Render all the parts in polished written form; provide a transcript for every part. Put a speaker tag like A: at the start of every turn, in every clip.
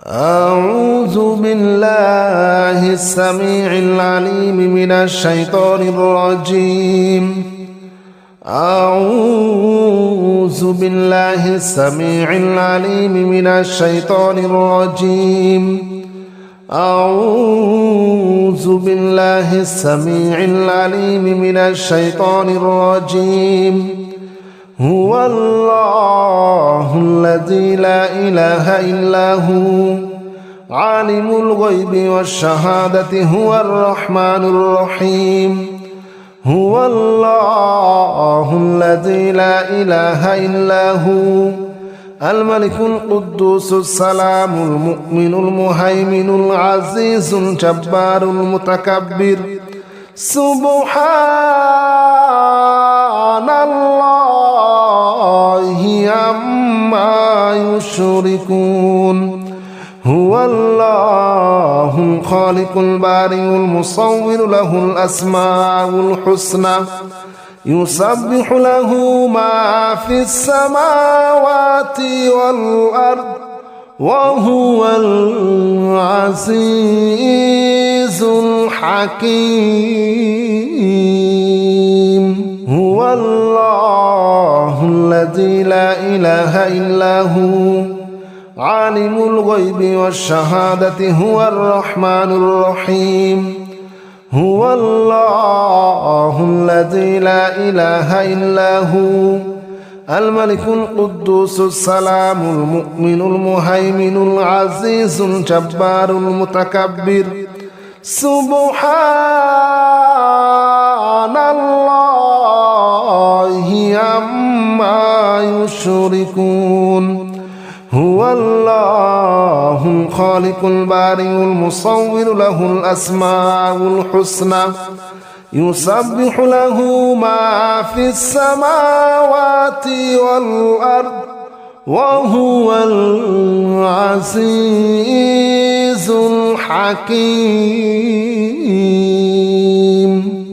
A: أعوذ بالله السميع العليم من الشيطان الرجيم. أعوذ بالله السميع العليم من الشيطان الرجيم. أعوذ بالله السميع العليم من الشيطان الرجيم. هو الله الذي لا إله إلا هو عالم الغيب والشهادة هو الرحمن الرحيم. هو الله الذي لا إله إلا هو الملك القدوس السلام المؤمن المهيمن العزيز الجبار المتكبر. سبحان الله عما يشركون. هو الله الخالق البارئ المصور له الأسماء الحسنى يسبح له ما في السماوات والأرض وهو العزيز الحكيم. هو الله الذي لا إله إلا هو عالم الغيب والشهادة هو الرحمن الرحيم. هو الله الذي لا إله إلا هو الملك القدوس السلام المؤمن المهيمن العزيز الجبار المتكبر. سبحان الله عما يشركون. هو الله الخالق البارئ المصور له الأسماء الحسنى يسبح له ما في السماوات والأرض وهو العزيز الحكيم.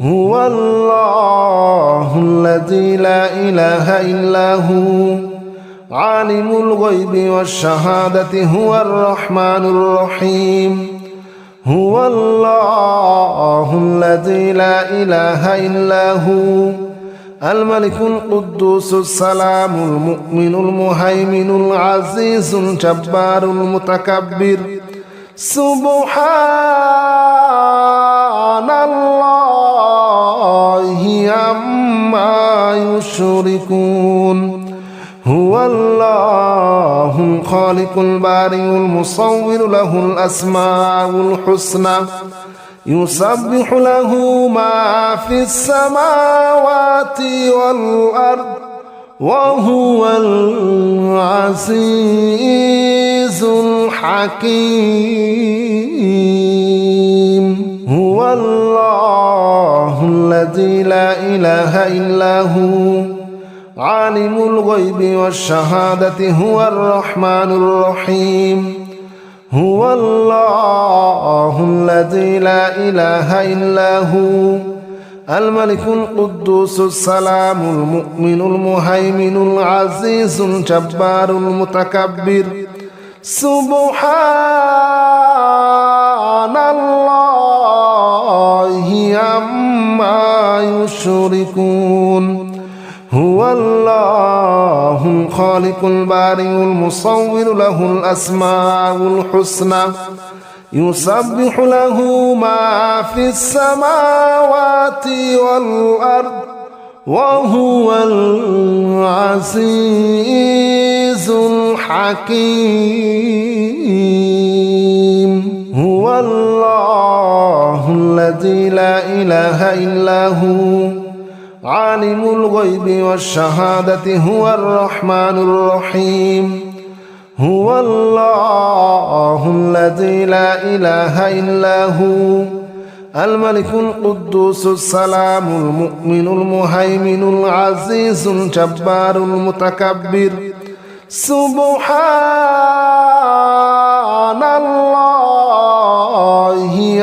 A: هو الله الذي لا إله إلا هو عالم الغيب والشهادة هو الرحمن الرحيم. هو الله الذي لا إله إلا هو الملك القدوس السلام المؤمن المهيمن العزيز الجبار المتكبر. سبحان الله عما يشركون. هو الله الخالق البارئ المصور له الأسماء الحسنى يسبح له ما في السماوات والأرض وهو العزيز الحكيم. هو الله الذي لا إله إلا هو عالم الغيب والشهادة هو الرحمن الرحيم. هو الله الذي لا إله إلا هو الملك القدوس السلام المؤمن المهيمن العزيز الجبار المتكبر. سبحان الله عما يشركون. هو الله الخالق البارئ المصور له الأسماء الحسنى يسبح له ما في السماوات والأرض وهو العزيز الحكيم. هو الله الذي لا إله إلا هو عالم الغيب والشهادة هو الرحمن الرحيم. هو الله الذي لا إله إلا هو الملك القدوس السلام المؤمن المهيمن العزيز الجبار المتكبر. سبحان الله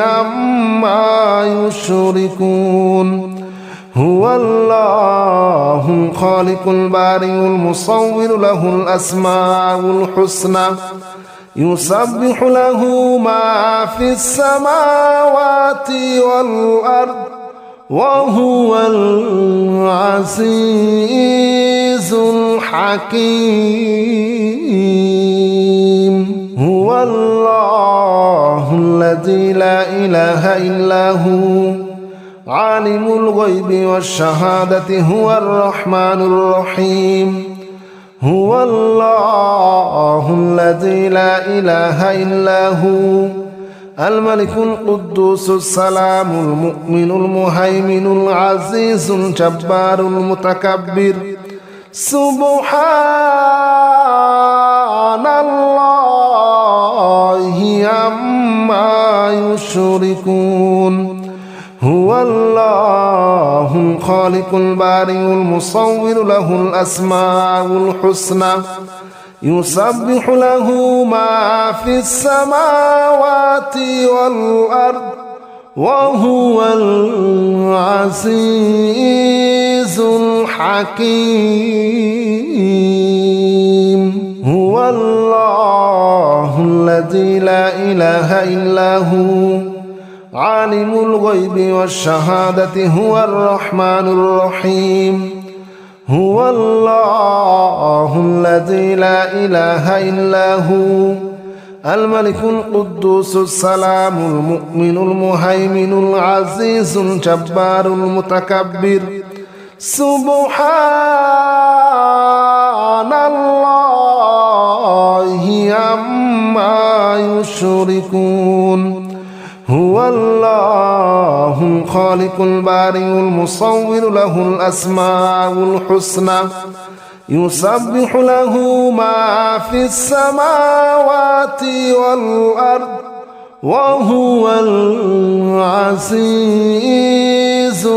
A: عما يشركون. هو الله الخالق البارئ المصور له الأسماء الحسنى يسبح له ما في السماوات والأرض وهو العزيز الحكيم هو الله الذي لا إله إلا هو عالم الغيب والشهادة هو الرحمن الرحيم هو الله الذي لا إله إلا هو الملك القدوس السلام المؤمن المهيمن العزيز الجبار المتكبر سبحان الله عما يشركون هو الله الخالق البارئ المصور له الأسماء الحسنى يسبح له ما في السماوات والأرض وهو العزيز الحكيم هو الله الذي لا إله إلا هو عالم الغيب والشهادة هو الرحمن الرحيم هو الله الذي لا إله إلا هو الملك القدوس السلام المؤمن المهيمن العزيز الجبار المتكبر سبحان الله عما يشركون هو الله الخالق البارئ المصور له الأسماء الحسنى يسبح له ما في السماوات والأرض وهو العزيز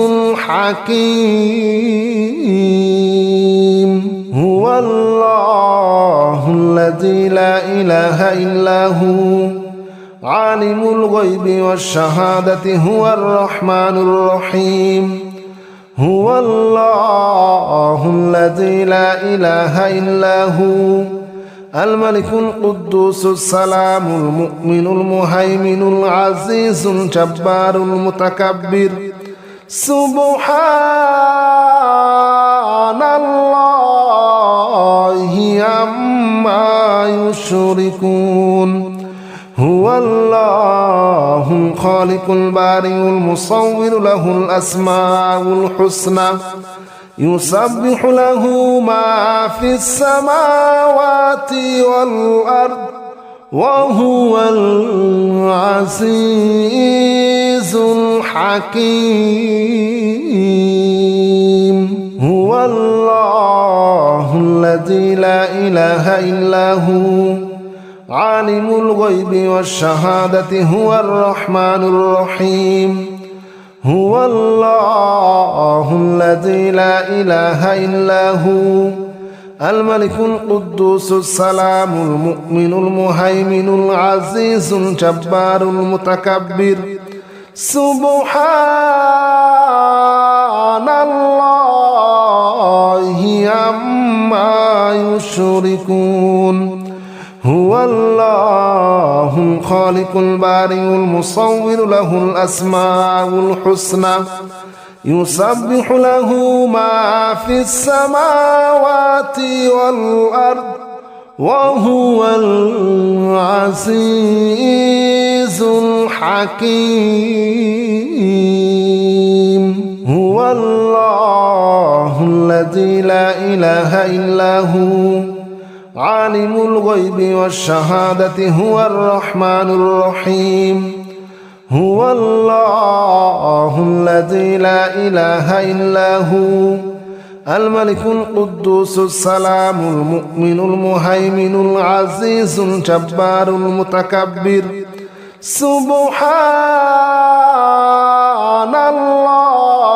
A: الحكيم هو الله الذي لا إله إلا هو عالم الغيب والشهادة هو الرحمن الرحيم هو الله الذي لا إله إلا هو الملك القدوس السلام المؤمن المهيمن العزيز الجبار المتكبر سبحان الله عما يشركون هو الله الخالق البارئ المصور له الأسماء الحسنى يسبح له ما في السماوات والأرض وهو العزيز الحكيم هو الله الذي لا إله إلا هو عالم الغيب والشهادة هو الرحمن الرحيم هو الله الذي لا إله إلا هو الملك القدوس السلام المؤمن المهيمن العزيز الجبار المتكبر سبحان الله عما يشركون هو الله الخالق البارئ المصور له الأسماء الحسنى يسبح له ما في السماوات والأرض وهو العزيز الحكيم هو الله الذي لا إله إلا هو عالم الغيب والشهادة هو الرحمن الرحيم هو الله الذي لا إله إلا هو الملك القدوس السلام المؤمن المهيمن العزيز الجبار المتكبر سبحان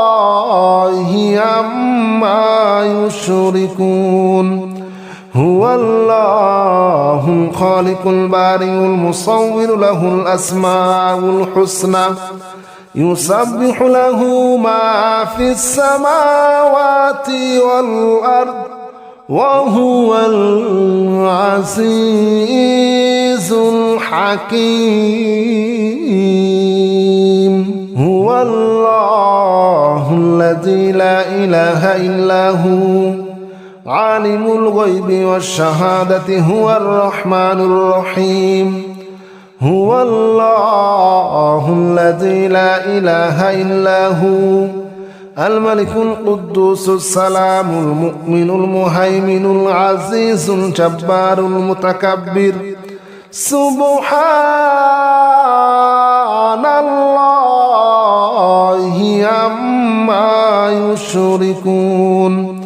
A: الله عما يشركون هو الله الخالق البارئ المصور له الأسماء الحسنى يسبح له ما في السماوات والأرض وهو العزيز الحكيم هو الله الذي لا إله إلا هو عالم الغيب والشهادة هو الرحمن الرحيم هو الله الذي لا إله إلا هو الملك القدوس السلام المؤمن المهيمن العزيز الجبار المتكبر سبحان الله عما يشركون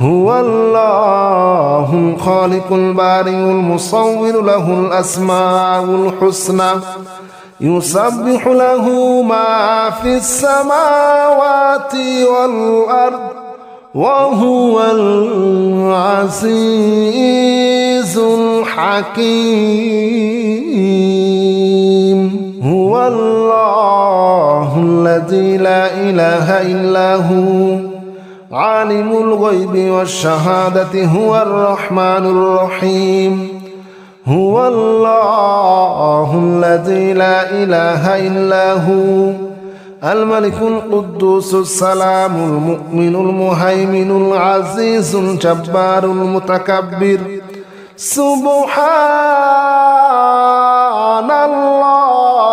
A: هو الله الخالق البارئ المصور له الأسماء الحسنى يسبح له ما في السماوات والأرض وهو العزيز الحكيم هو الله الذي لا إله إلا هو عالم الغيب والشهادة هو الرحمن الرحيم هو الله الذي لا إله إلا هو الملك القدوس السلام المؤمن المهيمن العزيز الجبار المتكبر سبحان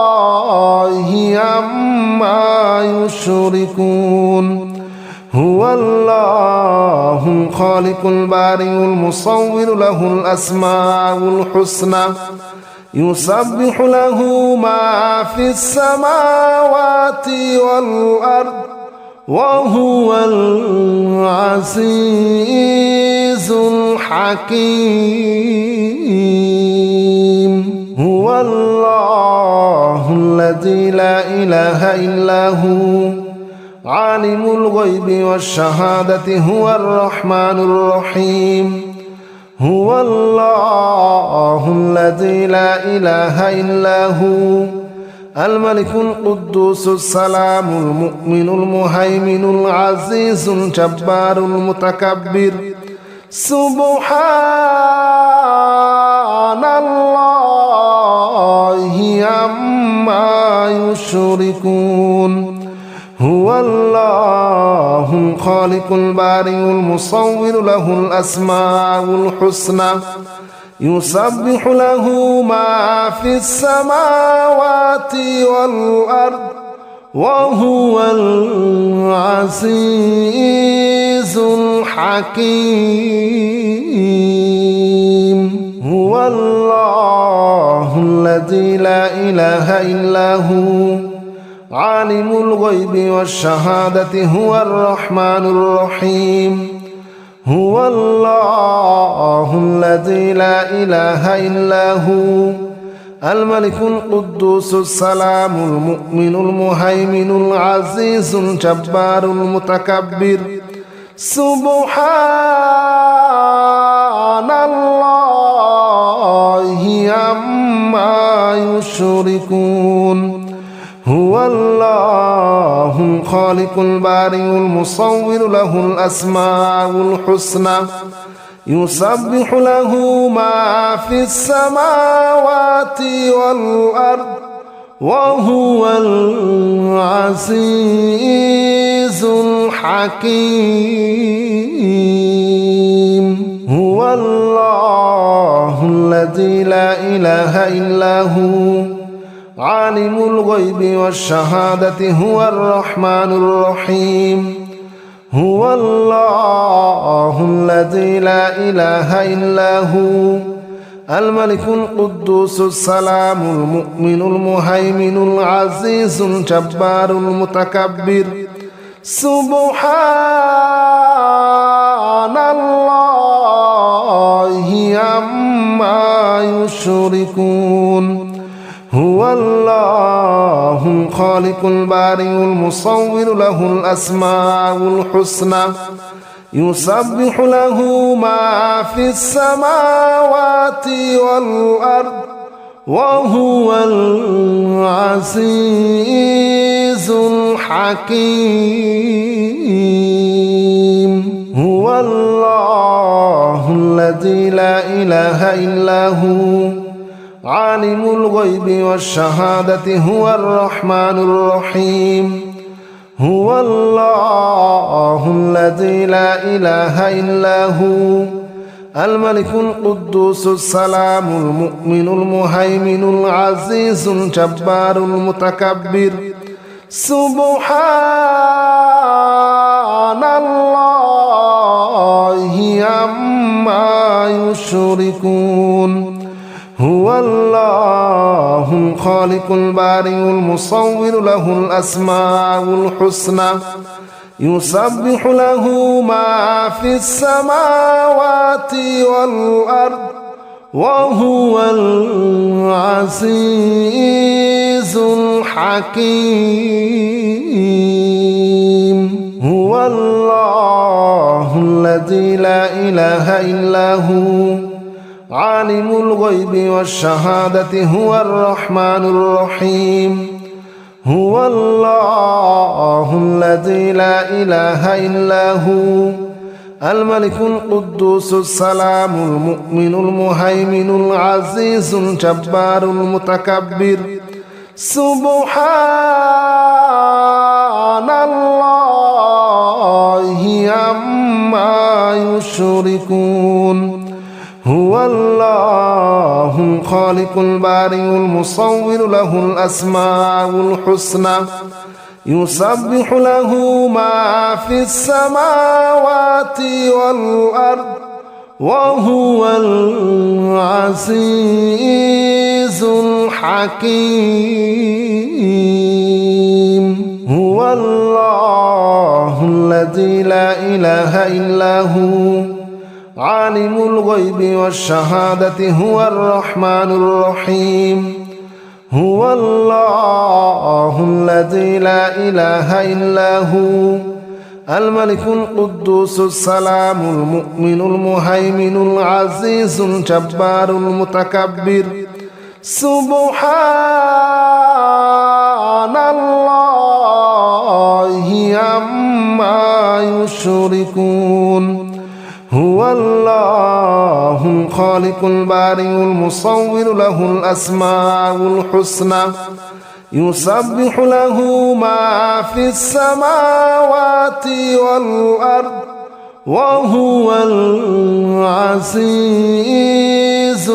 A: الله عما يشركون هو الله الخالق البارئ المصور له الأسماء الحسنى يسبح له ما في السماوات والأرض وهو العزيز الحكيم هو الله الذي لا إله إلا هو عالم الغيب والشهادة هو الرحمن الرحيم هو الله الذي لا إله إلا هو الملك القدوس السلام المؤمن المهيمن العزيز الجبار المتكبر سبحان الله عما يشركون هو الله الخالق البارئ المصور له الأسماء الحسنى يسبح له ما في السماوات والأرض وهو العزيز الحكيم هو الله الذي لا إله إلا هو عالم الغيب والشهادة هو الرحمن الرحيم هو الله الذي لا إله إلا هو الملك القدوس السلام المؤمن المهيمن العزيز الجبار المتكبر سبحان الله عما يشركون هو الله الخالق البارئ المصور له الأسماء الحسنى يسبح له ما في السماوات والأرض وهو العزيز الحكيم هو الله الذي لا إله إلا هو عالم الغيب والشهادة هو الرحمن الرحيم هو الله الذي لا إله إلا هو الملك القدوس السلام المؤمن المهيمن العزيز الجبار المتكبر سبحان الله عما يشركون هو الله الخالق البارئ المصور له الأسماء الحسنى يسبح له ما في السماوات والأرض وهو العزيز الحكيم هو الله الذي لا إله إلا هو عالم الغيب والشهادة هو الرحمن الرحيم هو الله الذي لا إله إلا هو الملك القدوس السلام المؤمن المهيمن العزيز الجبار المتكبر سبحان الله عما يشركون هو الله الخالق البارئ المصور له الأسماء الحسنى يسبح له ما في السماوات والأرض وهو العزيز الحكيم هو الله الذي لا إله إلا هو عالم الغيب والشهادة هو الرحمن الرحيم هو الله الذي لا إله إلا هو الملك القدوس السلام المؤمن المهيمن العزيز الجبار المتكبر سبحان الله عما يشركون هو الله الخالق البارئ المصور له الأسماء الحسنى يسبح له ما في السماوات والأرض وهو العزيز الحكيم هو الله الذي لا إله إلا هو عالم الغيب والشهادة هو الرحمن الرحيم هو الله الذي لا إله إلا هو الملك القدوس السلام المؤمن المهيمن العزيز الجبار المتكبر سبحان الله عما يشركون هو الله الخالق البارئ المصور له الأسماء الحسنى يسبح له ما في السماوات والأرض وهو العزيز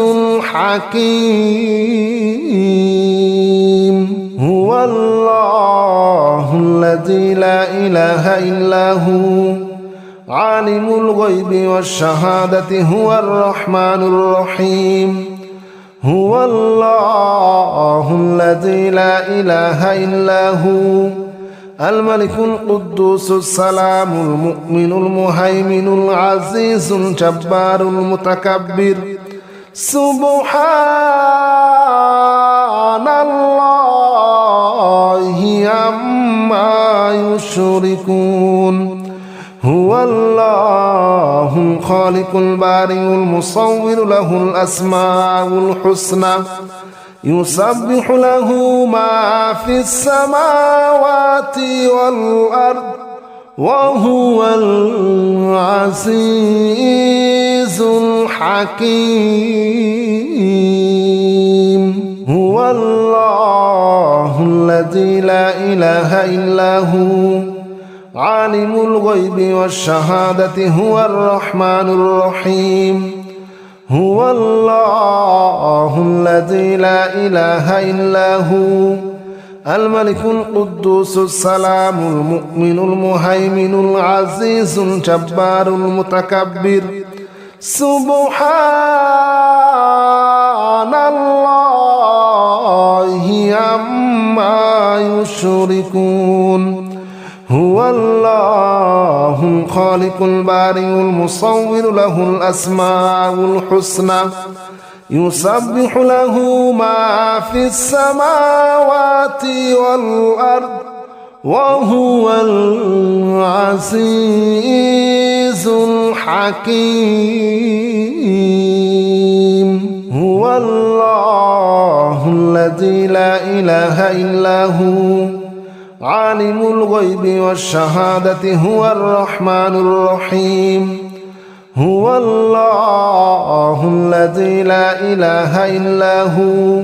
A: الحكيم هو الله الذي لا إله إلا هو عالم الغيب والشهادة هو الرحمن الرحيم هو الله الذي لا إله إلا هو الملك القدوس السلام المؤمن المهيمن العزيز الجبار المتكبر سبحان الله عما يشركون هو الله الخالق البارئ المصور له الأسماء الحسنى يسبح له ما في السماوات والأرض وهو العزيز الحكيم هو الله الذي لا إله إلا هو عالم الغيب والشهادة هو الرحمن الرحيم هو الله الذي لا إله إلا هو الملك القدوس السلام المؤمن المهيمن العزيز الجبار المتكبر سبحان الله عما يشركون هو الله الخالق البارئ المصور له الأسماء الحسنى يسبح له ما في السماوات والأرض وهو العزيز الحكيم هو الله الذي لا إله إلا هو عالم الغيب والشهادة هو الرحمن الرحيم هو الله الذي لا إله إلا هو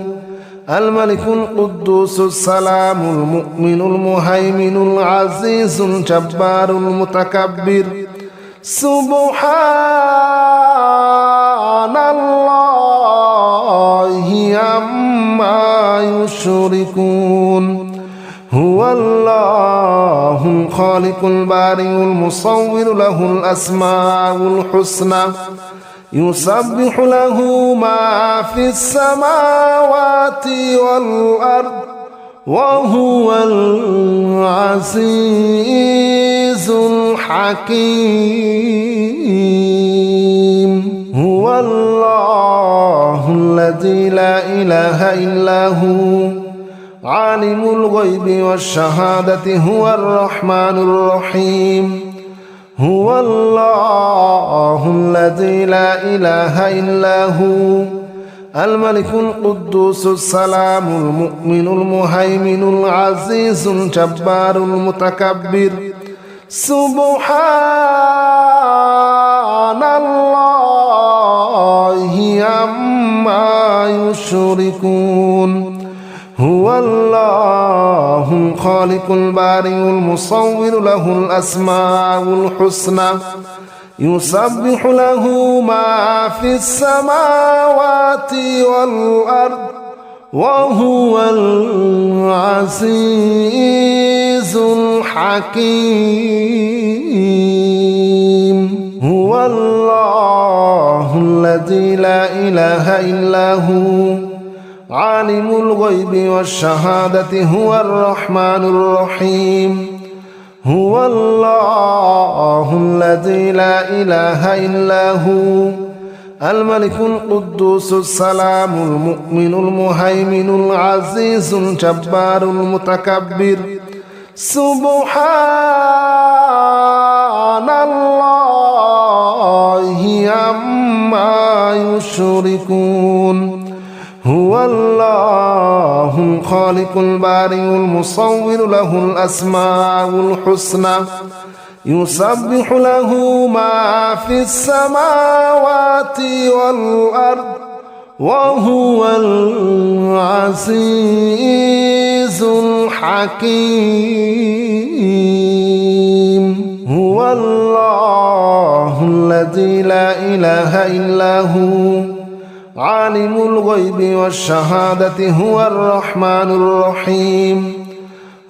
A: الملك القدوس السلام المؤمن المهيمن العزيز الجبار المتكبر سبحان الله عما يشركون هو الله الخالق البارئ المصور له الأسماء الحسنى يسبح له ما في السماوات والأرض وهو العزيز الحكيم هو الله الذي لا إله إلا هو عالم الغيب والشهادة هو الرحمن الرحيم هو الله الذي لا إله إلا هو الملك القدوس السلام المؤمن المهيمن العزيز الجبار المتكبر سبحان الله عما يشركون هو الله الخالق البارئ المصور له الأسماء الحسنى يسبح له ما في السماوات والأرض وهو العزيز الحكيم هو الله الذي لا إله إلا هو عالم الغيب والشهادة هو الرحمن الرحيم هو الله الذي لا إله إلا هو الملك القدوس السلام المؤمن المهيمن العزيز الجبار المتكبر سبحان الله عما يشركون هو الله الخالق البارئ المصور له الأسماء الحسنى يسبح له ما في السماوات والأرض وهو العزيز الحكيم هو الله الذي لا إله إلا هو عالم الغيب والشهادة هو الرحمن الرحيم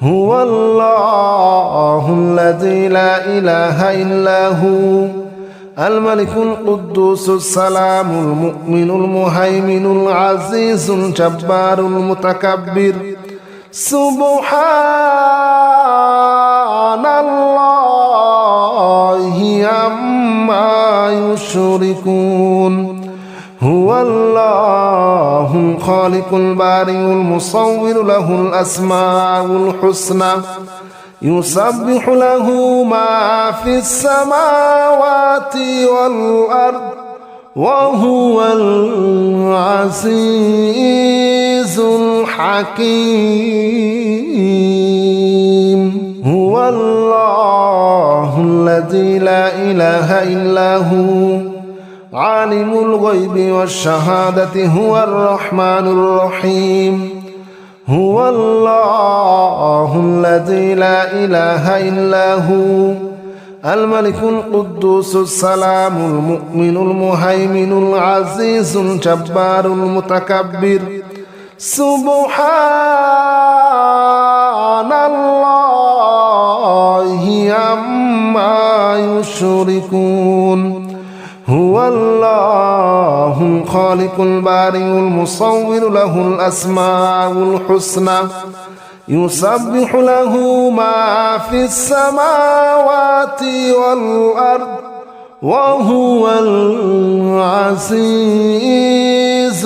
A: هو الله الذي لا إله إلا هو الملك القدوس السلام المؤمن المهيمن العزيز الجبار المتكبر سبحان الله عما يشركون هو الله الخالق البارئ المصور له الأسماء الحسنى يسبح له ما في السماوات والأرض وهو العزيز الحكيم هو الله الذي لا إله إلا هو عالم الغيب والشهادة هو الرحمن الرحيم هو الله الذي لا إله إلا هو الملك القدوس السلام المؤمن المهيمن العزيز الجبار المتكبر سبحان الله عما يشركون هو الله الخالق البارئ المصور له الأسماء الحسنى يسبح له ما في السماوات والأرض وهو العزيز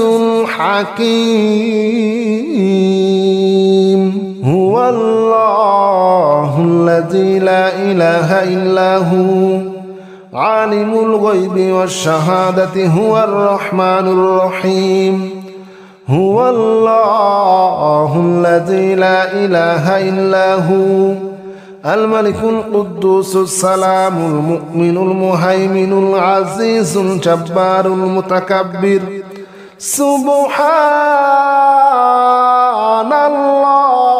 A: الحكيم هو الله الذي لا إله إلا هو عالم الغيب والشهادة هو الرحمن الرحيم هو الله الذي لا إله إلا هو الملك القدوس السلام المؤمن المهيمن العزيز الجبار المتكبر سبحان الله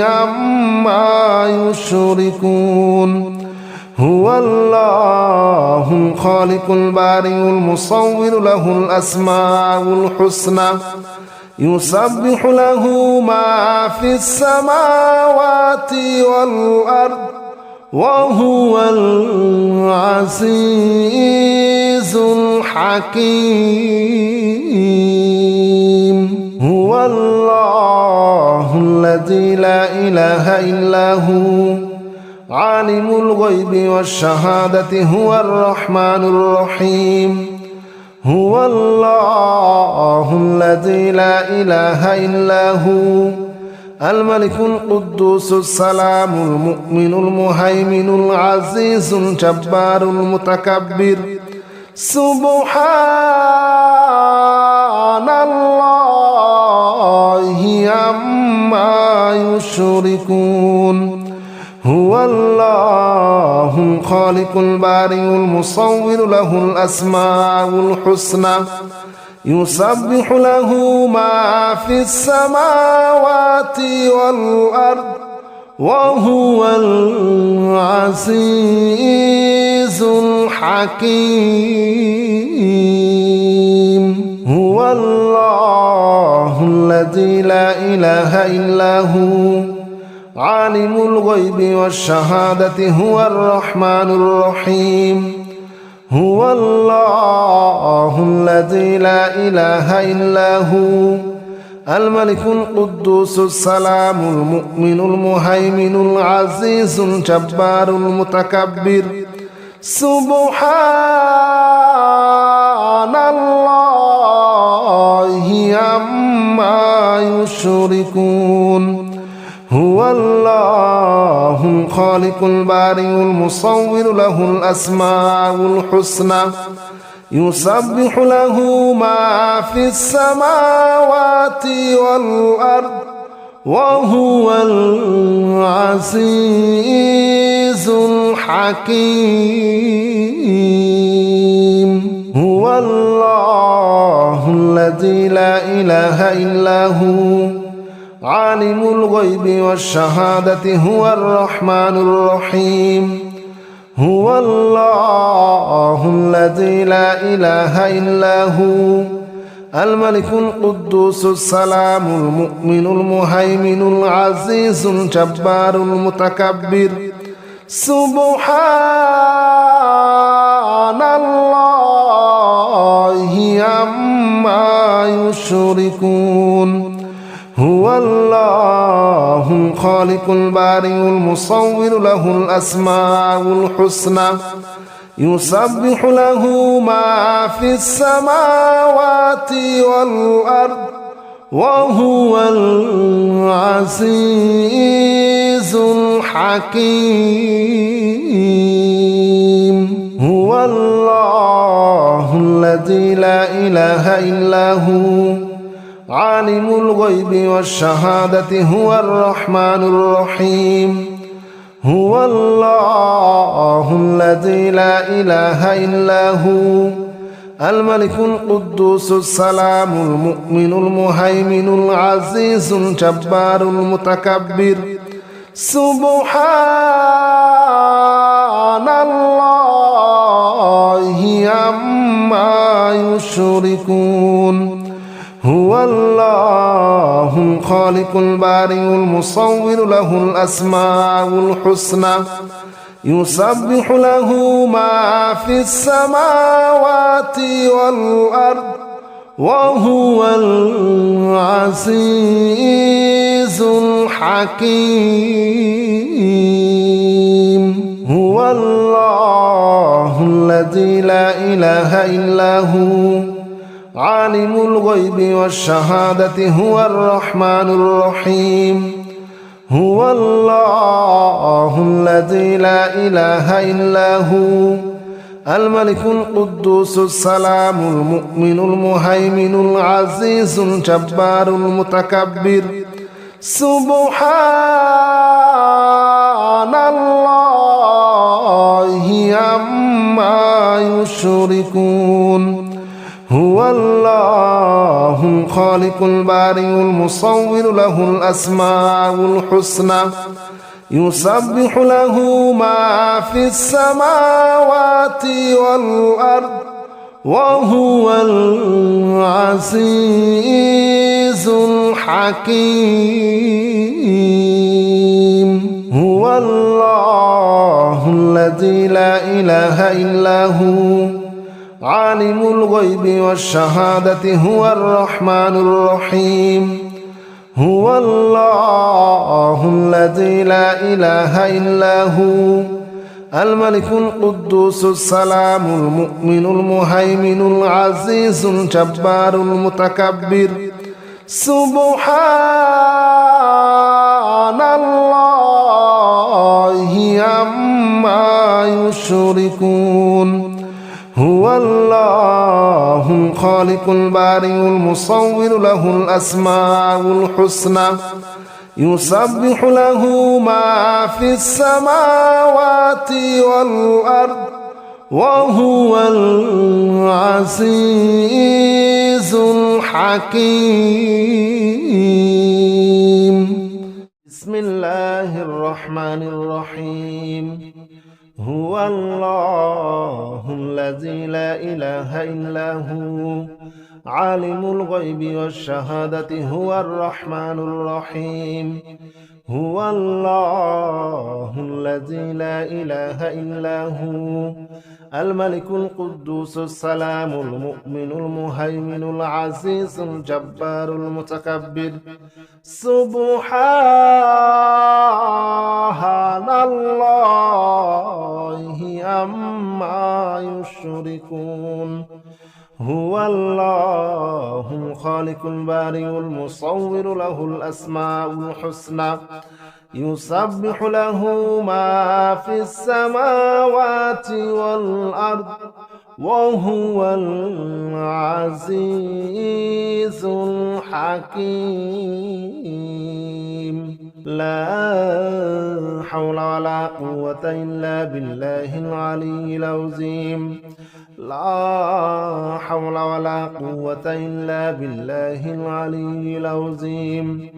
A: عما يشركون هو الله الخالق البارئ المصور له الأسماء الحسنى يسبح له ما في السماوات والأرض وهو العزيز الحكيم هو الله الذي لا إله إلا هو عالم الغيب والشهادة هو الرحمن الرحيم هو الله الذي لا إله إلا هو الملك القدوس السلام المؤمن المهيمن العزيز الجبار المتكبر سبحان الله عما يشركون هو الله الخالق البارئ المصور له الأسماء الحسنى يسبح له ما في السماوات والأرض وهو العزيز الحكيم هو الله الذي لا إله إلا هو عالم الغيب والشهادة هو الرحمن الرحيم هو الله الذي لا إله إلا هو الملك القدوس السلام المؤمن المهيمن العزيز الجبار المتكبر سبحان الله عما يشركون هو الله الخالق البارئ المصور له الأسماء الحسنى يسبح له ما في السماوات والأرض وهو العزيز الحكيم هو الله الذي لا إله إلا هو عالم الغيب والشهادة هو الرحمن الرحيم هو الله الذي لا إله إلا هو الملك القدوس السلام المؤمن المهيمن العزيز الجبار المتكبر سبحان الله عما يشركون هو الله الخالق البارئ المصور له الأسماء الحسنى يسبح له ما في السماوات والأرض وهو العزيز الحكيم هو الله الذي لا إله إلا هو عالم الغيب والشهادة هو الرحمن الرحيم هو الله الذي لا إله إلا هو الملك القدوس السلام المؤمن المهيمن العزيز الجبار المتكبر سبحان الله عما يشركون هو الله الخالق البارئ المصور له الأسماء الحسنى يسبح له ما في السماوات والأرض وهو العزيز الحكيم هو الله الذي لا إله إلا هو عالم الغيب والشهادة هو الرحمن الرحيم هو الله الذي لا إله إلا هو الملك القدوس السلام المؤمن المهيمن العزيز الجبار المتكبر سبحان الله عما يشركون هو الله الخالق البارئ المصور له الأسماء الحسنى يسبح له ما في السماوات والأرض وهو العزيز الحكيم هو الله الذي لا إله إلا هو عالم الغيب والشهادة هو الرحمن الرحيم هو الله الذي لا إله إلا هو الملك القدوس السلام المؤمن المهيمن العزيز الجبار المتكبر سبحان الله عما يشركون هو الله الخالق البارئ المصور له الأسماء الحسنى يسبح له ما في السماوات والأرض وهو العزيز الحكيم بسم الله الرحمن الرحيم هو الله الذي لا إله إلا هو عالم الغيب والشهادة هو الرحمن الرحيم هو الله الذي لا إله إلا هو الملك القدوس السلام المؤمن المهيمن العزيز الجبار المتكبر سبحان الله عما يشركون هو الله الخالق البارئ المصور له الأسماء الحسنى يسبح له ما في السماوات والأرض وهو العزيز الحكيم لا حول ولا قوة إلا بالله العلي العظيم لا حول ولا قوة إلا بالله العلي العظيم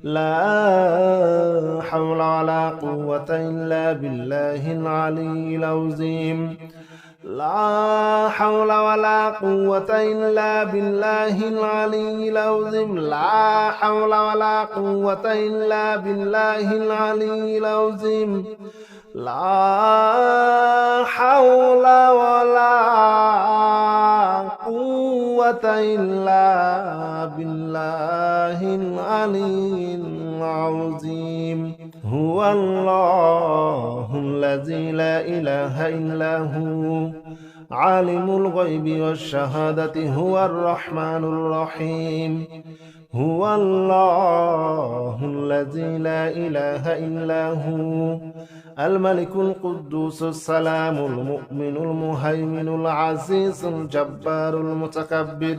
A: لا حول ولا قوة إلا بالله العلي العظيم لا حول ولا قوة إلا بالله العلي العظيم لا حول ولا قوة إلا بالله العلي العظيم لا حول ولا قوة إلا بالله العلي العظيم هو الله الذي لا إله إلا هو عالم الغيب والشهادة هو الرحمن الرحيم هو الله الذي لا إله إلا هو الملك القدوس السلام المؤمن المهيمن العزيز الجبار المتكبر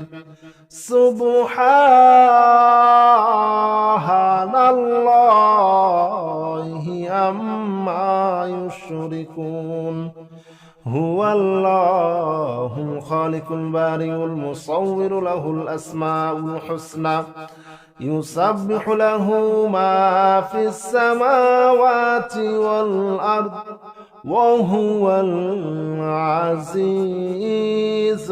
A: سبحان الله عما يشركون هو الله الخالق البارئ المصور له الأسماء الحسنى يسبح له ما في السماوات والأرض وهو العزيز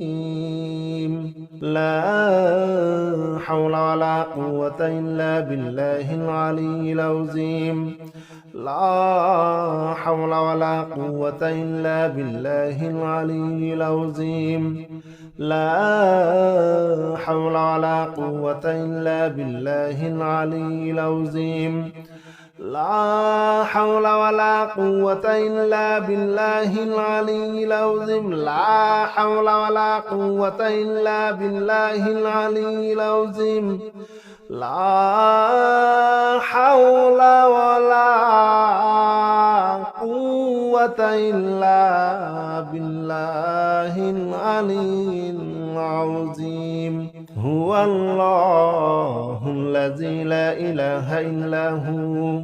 A: الحكيم لا حول ولا قوة إلا بالله العلي العظيم لا حول ولا قوة إلا بالله العلي العظيم لا حول ولا قوة إلا بالله العلي العظيم لا حول ولا قوة إلا بالله العلي العظيم لا حول ولا قوة إلا بالله العلي العظيم لا حول ولا قوة إلا بالله العلي العظيم هو هو الله الذي لا إله إلا هو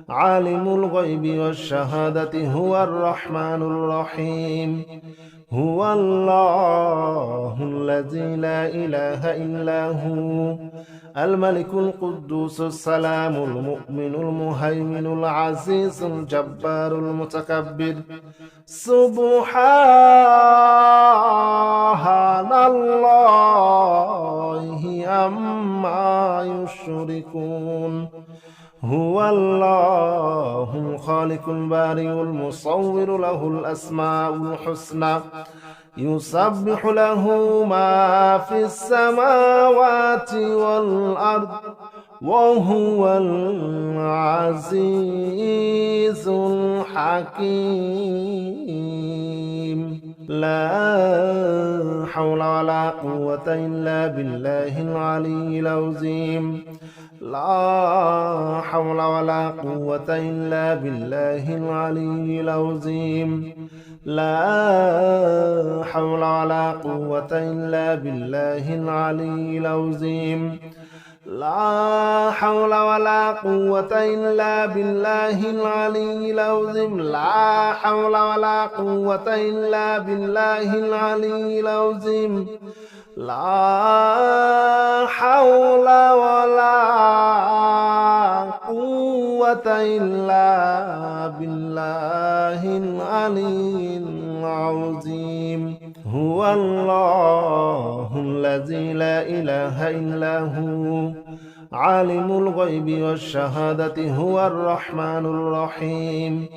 A: عالم الغيب والشهادة هو الرحمن الرحيم هو الله الذي لا إله إلا هو الملك القدوس السلام المؤمن المهيمن العزيز الجبار المتكبر سبحان الله عما يشركون هو الله الخالق البارئ المصور له الأسماء الحسنى يسبح له ما في السماوات والأرض وهو العزيز الحكيم لا حول ولا قوة إلا بالله العلي العظيم لا حول ولا قوة إلا بالله العلي العظيم لا حول ولا قوة إلا بالله العلي العظيم لا حول ولا قوة إلا بالله العلي العظيم لا حول ولا قوة إلا بالله العلي العظيم لا حول ولا قوة إلا بالله العلي العظيم هو الله الذي لا إله إلا هو عالم الغيب والشهادة هو الرحمن الرحيم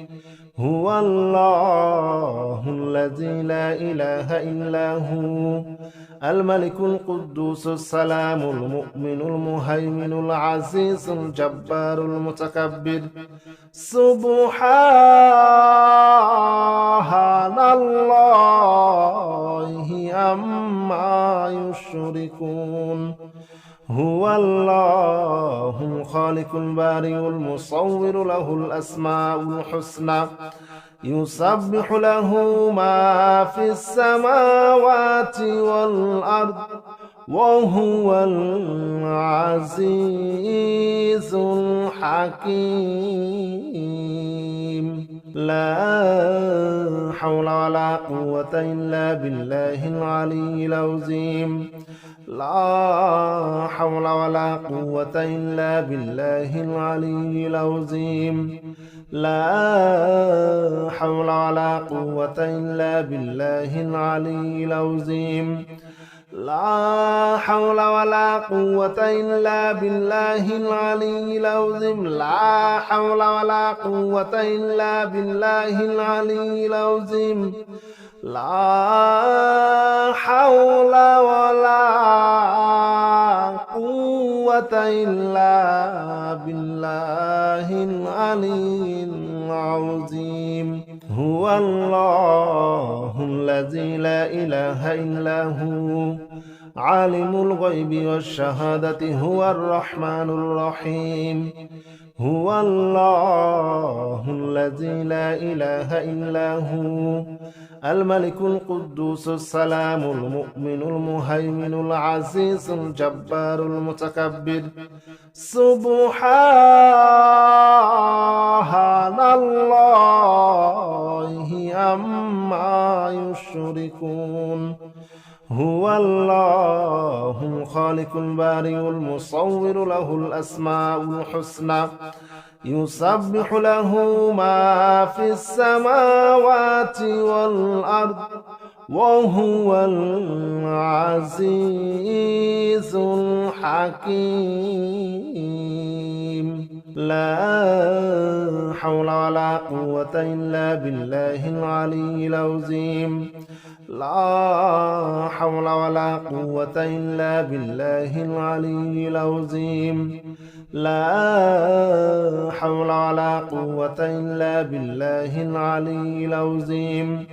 A: هو الله الذي لا إله إلا هو الملك القدوس السلام المؤمن المهيمن العزيز الجبار المتكبر سبحان الله عما يشركون هو الله الخالق البارئ المصور له الأسماء الحسنى يسبح له ما في السماوات والأرض وهو العزيز الحكيم لا حول ولا قوة إلا بالله العلي العظيم لا حول ولا قوة إلا بالله العلي العظيم لا حول ولا قوة إلا بالله العلي العظيم لا حول ولا قوة إلا بالله العلي العظيم لا حول ولا قوة إلا بالله العلي العظيم لا حول ولا قوة إلا بالله العلي العظيم هو الله الذي لا إله إلا هو عالم الغيب والشهادة هو الرحمن الرحيم هو الله الذي لا إله إلا هو الملك القدوس السلام المؤمن المهيمن العزيز الجبار المتكبر سبحان الله عما يشركون هو الله الخالق البارئ المصور له الأسماء الحسنى يسبح له ما في السماوات والأرض وهو العزيز الحكيم لا حول ولا قوة إلا بالله العلي العظيم لا حول ولا قوة إلا بالله العلي العظيم لا حول ولا قوة إلا بالله العلي العظيم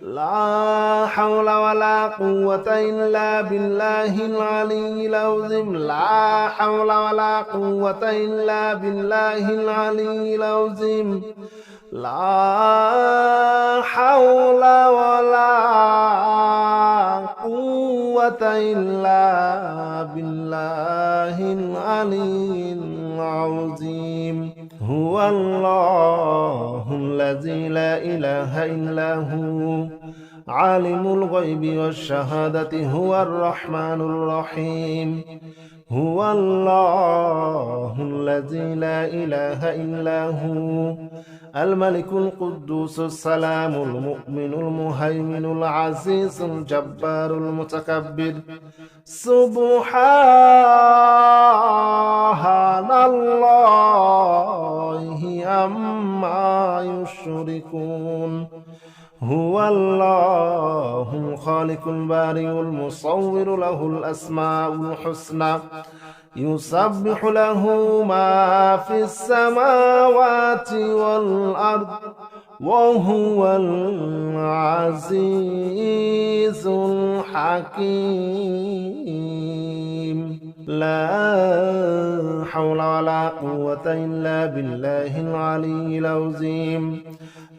A: لا حول ولا قوة إلا بالله العلي العظيم لا حول ولا قوة إلا بالله العلي العظيم لا حول ولا قوة قوة إلا بالله العلي العظيم هو الله الذي لا إله إلا هو عالم الغيب والشهادة هو الرحمن الرحيم هو الله الذي لا إله إلا هو الملك القدوس السلام المؤمن المهيمن العزيز الجبار المتكبر سبحان الله عما يشركون هو الله الخالق البارئ المصور له الأسماء الحسنى يسبح له ما في السماوات والأرض وهو العزيز الحكيم لا حول ولا قوة إلا بالله العلي العظيم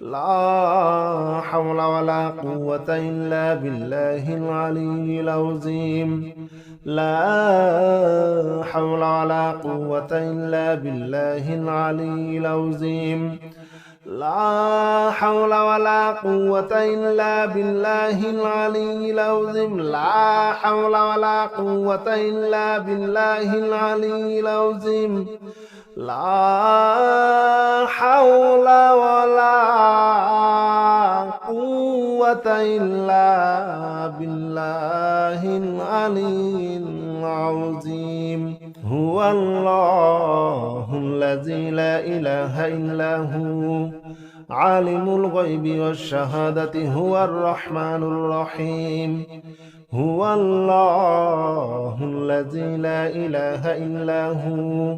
A: لا حول ولا قوة إلا بالله العلي العظيم لا حول ولا قوة إلا بالله العلي العظيم لا حول ولا قوة إلا بالله العلي العظيم لا حول ولا قوة إلا بالله العلي العظيم لا حول ولا قوة إلا بالله العلي العظيم هو الله الذي لا إله إلا هو عالم الغيب والشهادة هو الرحمن الرحيم هو الله الذي لا إله إلا هو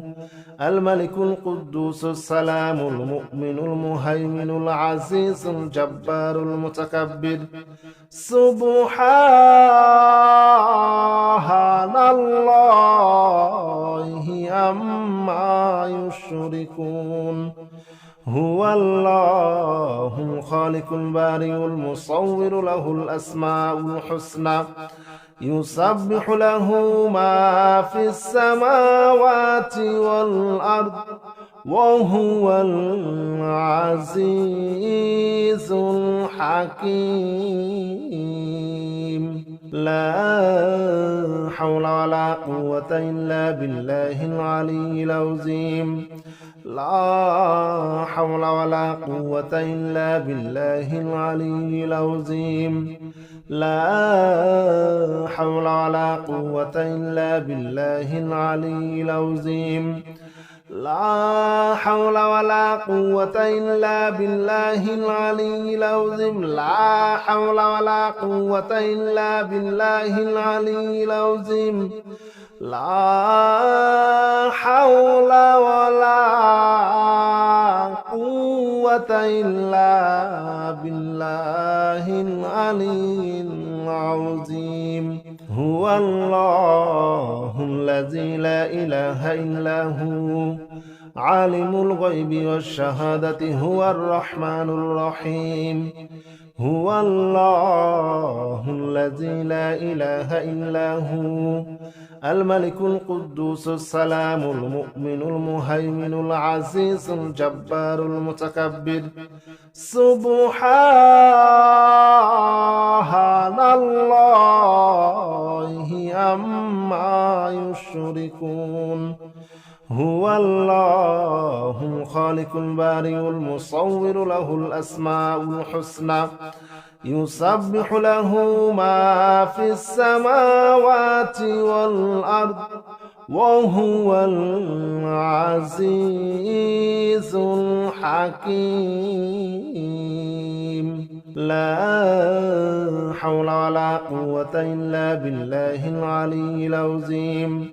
A: الملك القدوس السلام المؤمن المهيمن العزيز الجبار المتكبر سبحان الله عما يشركون هو الله الخالق البارئ المصور له الأسماء الحسنى يسبح له ما في السماوات والأرض وهو العزيز الحكيم لا حول ولا قوة إلا بالله العلي العظيم لا حول ولا قوة إلا بالله العلي العظيم لا حول ولا قوة إلا بالله العلي العظيم لا حول ولا قوة إلا بالله العلي العظيم لا حول ولا قوة إلا بالله العلي العظيم لا حول ولا قوة إلا بالله العلي العظيم هو الله الذي لا إله إلا هو عالم الغيب والشهادة هو الرحمن الرحيم هو الله الذي لا إله إلا هو الملك القدوس السلام المؤمن المهيمن العزيز الجبار المتكبر سبحان الله عما يشركون هو الله الخالق البارئ المصور له الأسماء الحسنى يسبح له ما في السماوات والأرض وهو العزيز الحكيم لا حول ولا قوة إلا بالله العلي العظيم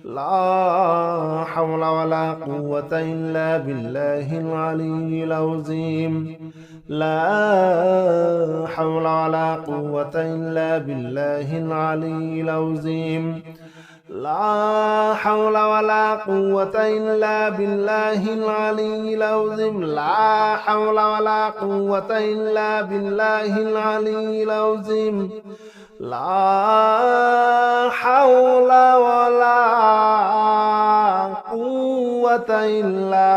A: لا حول ولا قوة إلا بالله العلي العظيم لا حول ولا قوة إلا بالله العلي العظيم لا حول ولا قوة إلا بالله العلي العظيم لا حول ولا قوة إلا بالله العلي العظيم لا حول ولا قوة إلا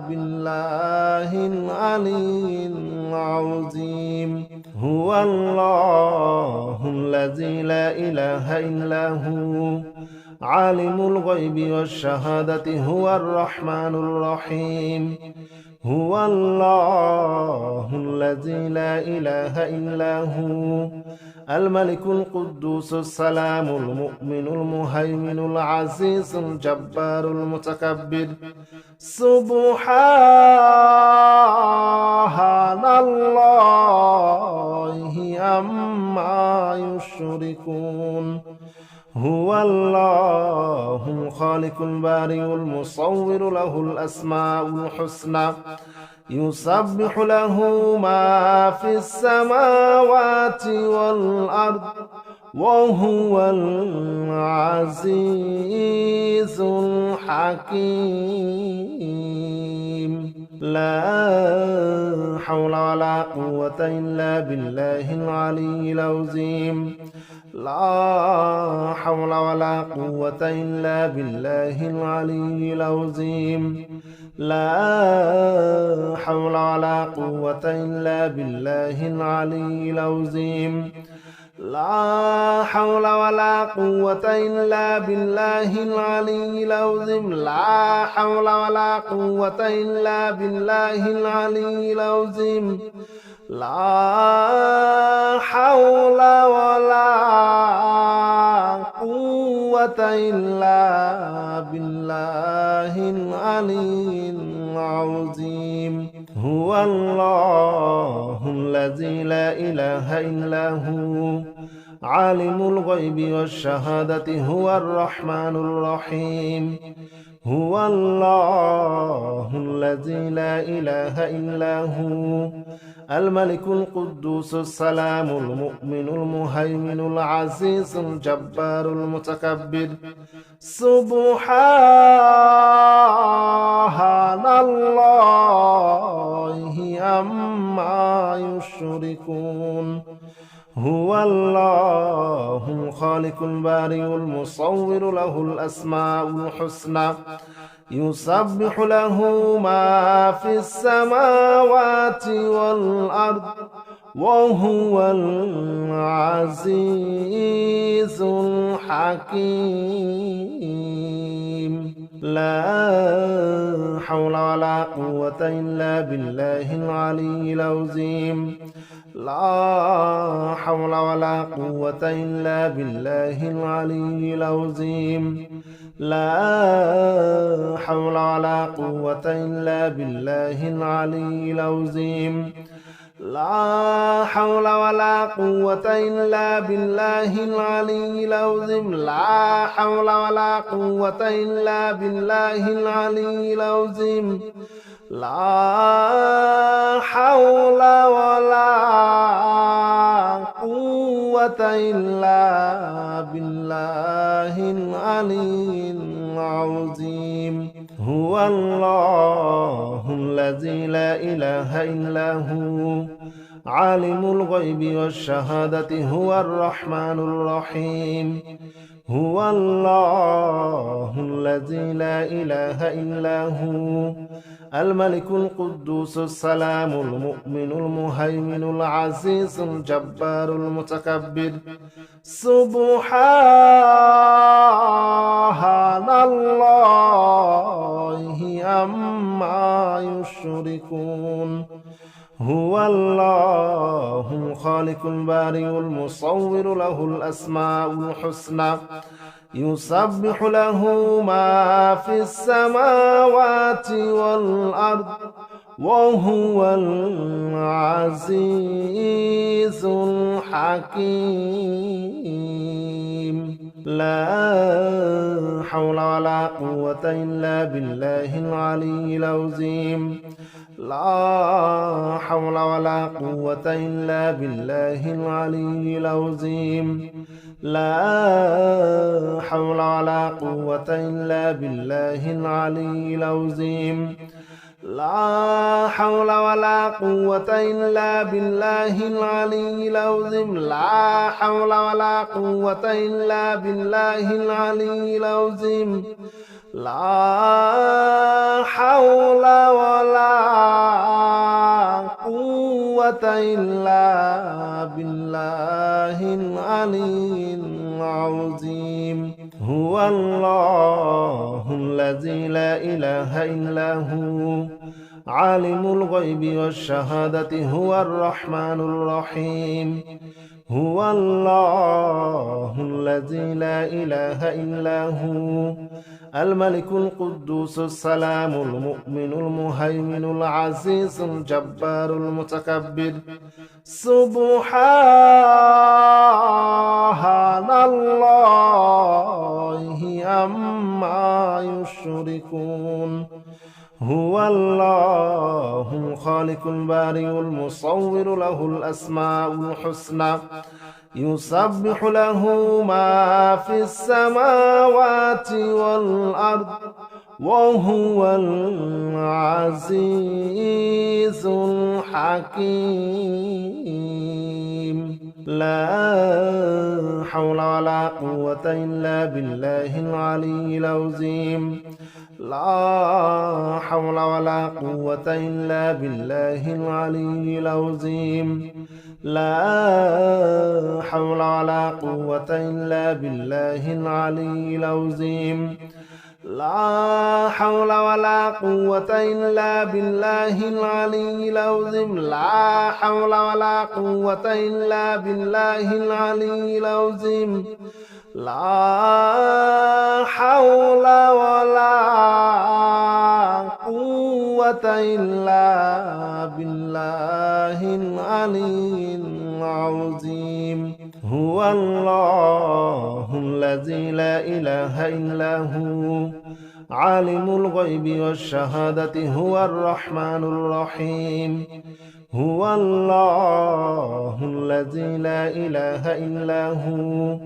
A: بالله العلي العظيم. هو الله الذي لا إله إلا هو عالم الغيب والشهادة هو الرحمن الرحيم. هو الله الذي لا إله إلا هو الملك القدوس السلام المؤمن المهيمن العزيز الجبار المتكبر. سبحان الله عما يشركون. هو الله الخالق البارئ المصور له الأسماء الحسنى يسبح له ما في السماوات والأرض وهو العزيز الحكيم. لا حول ولا قوة إلا بالله العلي العظيم. لا حول ولا قوة إلا بالله العلي العظيم. لا حول ولا قوة إلا بالله العلي العظيم. لا حول ولا قوة إلا بالله العلي العظيم. لا حول ولا قوة إلا بالله العلي العظيم. لا حول ولا قوة إلا بالله العلي العظيم. هو الله الذي لا إله إلا هو عالم الغيب والشهادة هو الرحمن الرحيم. هو الله الذي لا إله إلا هو الملك القدوس السلام المؤمن المهيمن العزيز الجبار المتكبر. سبحان الله عما يشركون. هو الله الخالق البارئ المصور له الأسماء الحسنى يسبح له ما في السماوات والأرض وهو العزيز الحكيم. لا حول ولا قوة إلا بالله العلي العظيم. لا حول ولا قوة إلا بالله العلي العظيم. لا حول ولا قوة إلا بالله العلي العظيم. لا حول ولا قوة إلا بالله العلي العظيم. لا حول ولا قوة إلا بالله العلي العظيم. لا حول ولا قوة إلا بالله العلي العظيم. هو الله الذي لا إله إلا هو عالم الغيب والشهادة هو الرحمن الرحيم. هو الله الذي لا إله إلا هو الملك القدوس السلام المؤمن المهيمن العزيز الجبار المتكبر. سبحان الله عما يشركون. هو الله الخالق البارئ المصور له الأسماء الحسنى يسبح له ما في السماوات والأرض وهو العزيز الحكيم. لا حول ولا قوة إلا بالله العلي العظيم. لا حول ولا قوة إلا بالله العلي العظيم. لا حول ولا قوة إلا بالله العلي العظيم. لا حول ولا قوة إلا بالله العلي العظيم لا حول ولا قوة إلا بالله العلي العظيم لا حول ولا قوة إلا بالله العلي العظيم هو الله الذي لا إله إلا هو عالم الغيب والشهادة هو الرحمن الرحيم هو الله الذي لا إله إلا هو الملك القدوس السلام المؤمن المهيمن العزيز الجبار المتكبر سبحان الله عما يشركون هو الله الخالق البارئ المصور له الأسماء الحسنى يسبح له ما في السماوات والأرض وهو العزيز الحكيم لا حول ولا قوة إلا بالله العلي العظيم لا حول ولا قوة إلا بالله العلي العظيم لا حول ولا قوة إلا بالله العلي العظيم لا حول ولا قوة إلا بالله العلي العظيم لا حول ولا قوة إلا بالله العلي العظيم لا حول ولا قوة إلا بالله العلي العظيم هو الله الذي لا إله إلا هو عالم الغيب والشهادة هو الرحمن الرحيم هو الله الذي لا إله إلا هو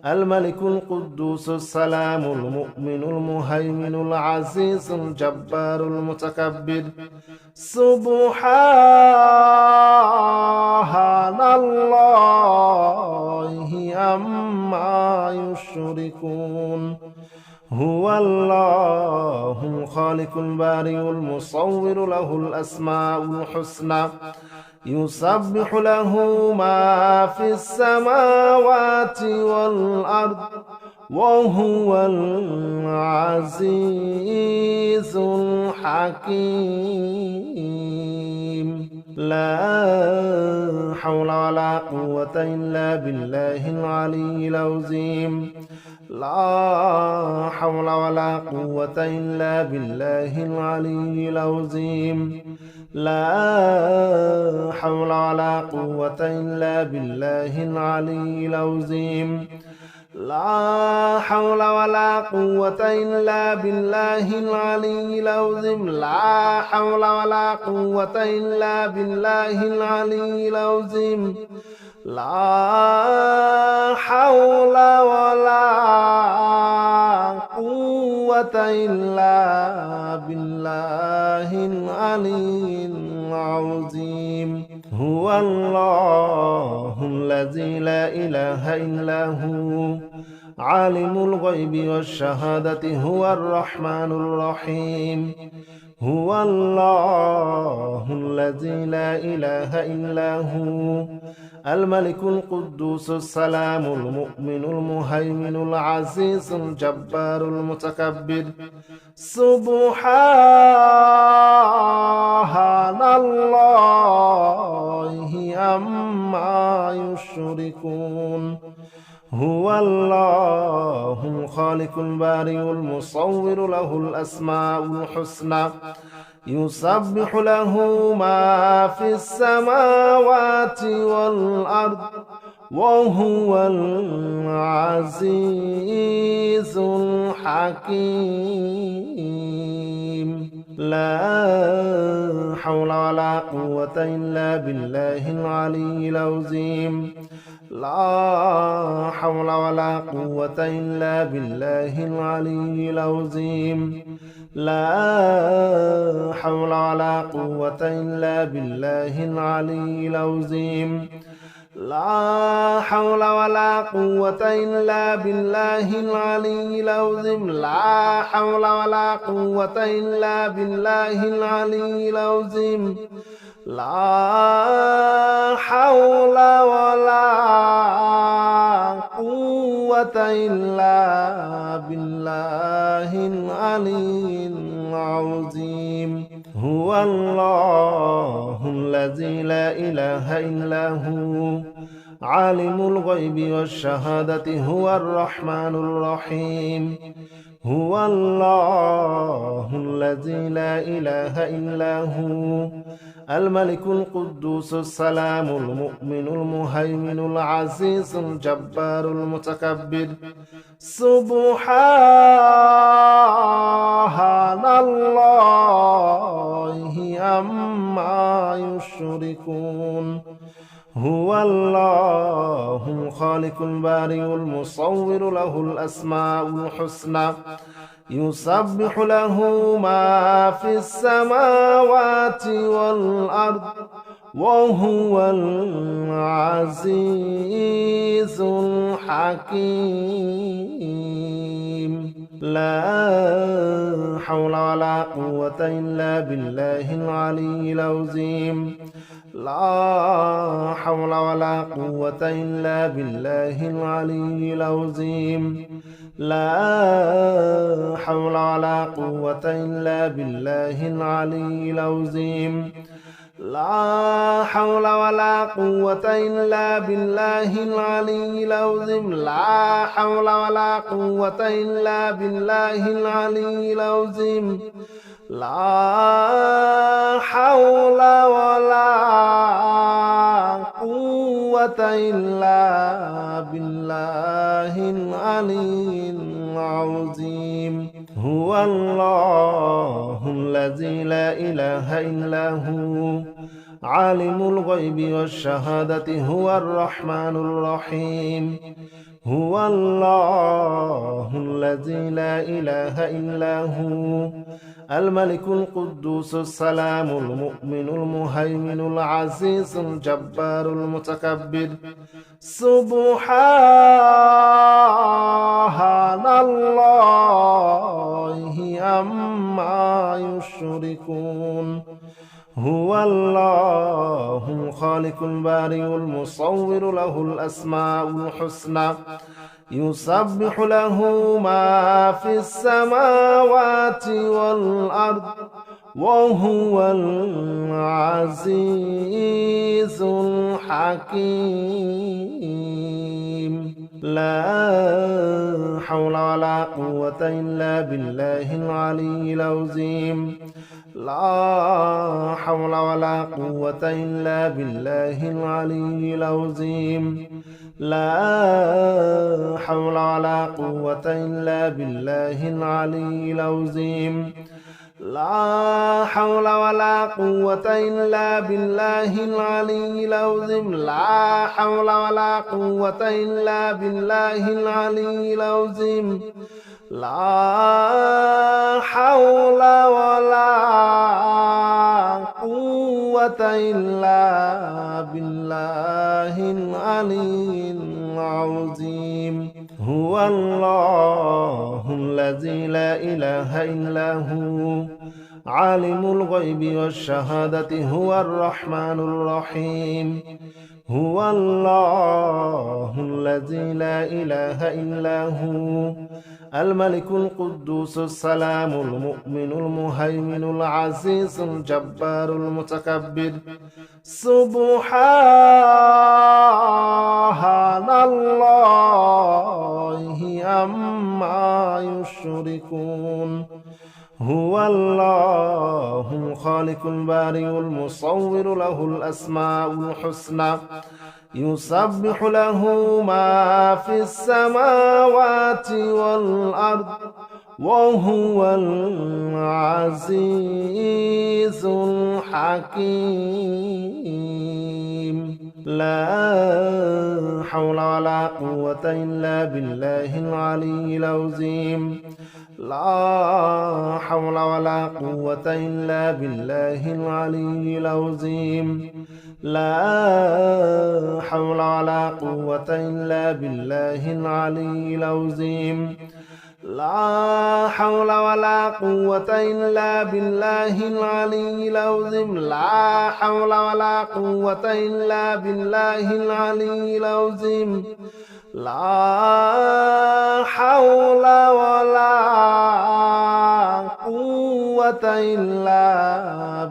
A: الملك القدوس السلام المؤمن المهيمن العزيز الجبار المتكبر سبحان الله عما يشركون هو الله الخالق البارئ المصور له الأسماء الحسنى يسبح له ما في السماوات والأرض وهو العزيز الحكيم لا حول ولا قوة إلا بالله العلي العظيم لا حول ولا قوة إلا بالله العلي العظيم لا حول ولا قوة إلا بالله العلي العظيم لا حول ولا قوة إلا بالله العلي العظيم لا حول ولا قوة إلا بالله العلي العظيم لا حول ولا قوة إلا بالله العلي العظيم هو الله الذي لا إله إلا هو عالم الغيب والشهادة هو الرحمن الرحيم هو الله الذي لا إله إلا هو الملك القدوس السلام المؤمن المهيمن العزيز الجبار المتكبر سبحان الله عما يشركون هو الله الخالق البارئ المصور له الأسماء الحسنى يسبح له ما في السماوات والأرض وهو العزيز الحكيم لا حول ولا قوة إلا بالله العلي العظيم لا حول ولا قوة إلا بالله العلي العظيم لا حول ولا قوة إلا بالله العلي العظيم لا حول ولا قوة إلا بالله العلي العظيم لا حول ولا قوة إلا بالله العلي العظيم لا حول ولا قوة إلا بالله العلي العظيم هو الله الذي لا إله إلا هو عالم الغيب والشهادة هو الرحمن الرحيم هو الله الذي لا إله إلا هو الملك القدوس السلام المؤمن المهيمن العزيز الجبار المتكبر سبحان الله عما يشركون هو الله الخالق البارئ المصور له الأسماء الحسنى يسبح له ما في السماوات والأرض وهو العزيز الحكيم لا حول ولا قوة إلا بالله العلي العظيم لا حول ولا قوة إلا بالله العلي العظيم لا حول ولا قوة إلا بالله العلي العظيم لا حول ولا قوة إلا بالله العلي العظيم لا حول ولا قوة إلا بالله العلي العظيم لا حول ولا قوة إلا بالله العلي العظيم هو الله الذي لا إله إلا هو عالم الغيب والشهادة هو الرحمن الرحيم هو الله الذي لا إله إلا هو الملك القدوس السلام المؤمن المهيمن العزيز الجبار المتكبر سبحان الله عما يشركون هو الله الخالق البارئ المصور له الأسماء الحسنى يسبح له ما في السماوات والأرض وهو العزيز الحكيم لا حول ولا قوة إلا بالله العلي العظيم لا حول ولا قوة إلا بالله العلي العظيم لا حول ولا قوة إلا بالله العلي العظيم لا حول ولا قوة إلا بالله العلي العظيم لا حول ولا قوة إلا بالله العلي العظيم لا حول ولا قوة إلا بالله العلي العظيم هو الله الذي لا إله إلا هو عالم الغيب والشهادة هو الرحمن الرحيم هو الله الذي لا إله إلا هو الملك القدوس السلام المؤمن المهيمن العزيز الجبار المتكبر سبحان الله عما يشركون هو الله الخالق البارئ المصور له الأسماء الحسنى يسبح له ما في السماوات والأرض وهو العزيز الحكيم لا حول ولا قوة إلا بالله العلي العظيم لا حول ولا قوة إلا بالله العلي العظيم لا حول ولا قوة إلا بالله العلي العظيم لا حول ولا قوة إلا بالله العلي العظيم لا حول ولا قوة إلا بالله العلي العظيم لا حول ولا قوة إلا